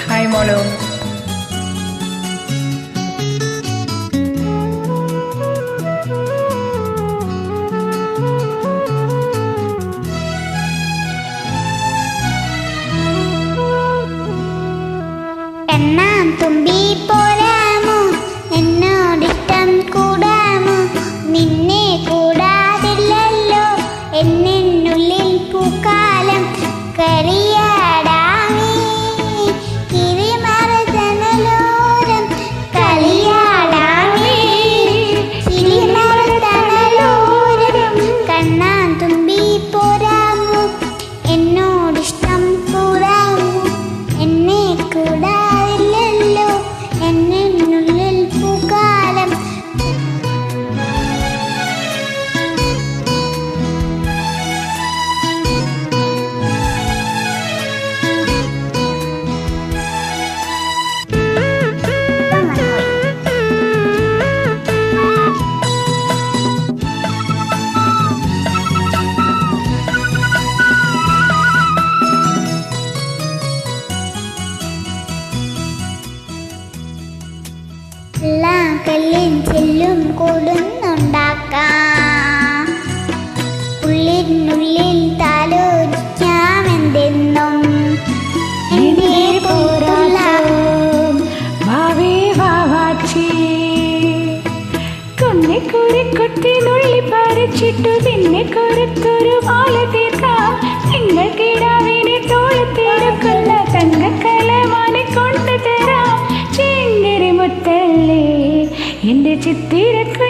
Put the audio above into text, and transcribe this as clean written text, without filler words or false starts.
Hi മോളു. കണ്ണാൻ തുമ്പി പോരാമോ, എന്നോടിഷ്ടം കൂടാമോ, നിന്നെ കൂടാതില്ലല്ലോ എന്നുള്ളിൽ പൂക്കാലം. കളിയാടാമേ കിളിമരതണലോരം, കളിയാടാമേ കിളിമരതണലോരം. കണ്ണാൻ തുമ്പി പോരാമോ, എന്നോടിഷ്ടം കൂടാമോ, എന്നെ കൂടാതില്ലല്ലോ എന്നുള്ളിൽ പൂക്കാലം. എല്ലാം കല്ലിൻ ചെല്ലും കൂടുന്നുണ്ടാക്കാം, ഉള്ളിനുള്ളിൽ താലോചിക്കാമെന്തെന്നും. എന്റെ പോരാട്ടം ഭാവേ വാവാച്ചി, കുന്നിക്കുറി കുത്തിനുള്ളി പറിച്ചിട്ടു നിന്നെ കുറിത്തൊരു മാല തീർക്കാം. നിങ്ങൾ കിടാവിനെ തോളത്തിരുക്കുന്ന തങ്കക്കലമാനെ കൊണ്ടു തരാം. ചെങ്ങരി മുത്തല്ലേ എൻ്റെ ചിത്തിരക്കു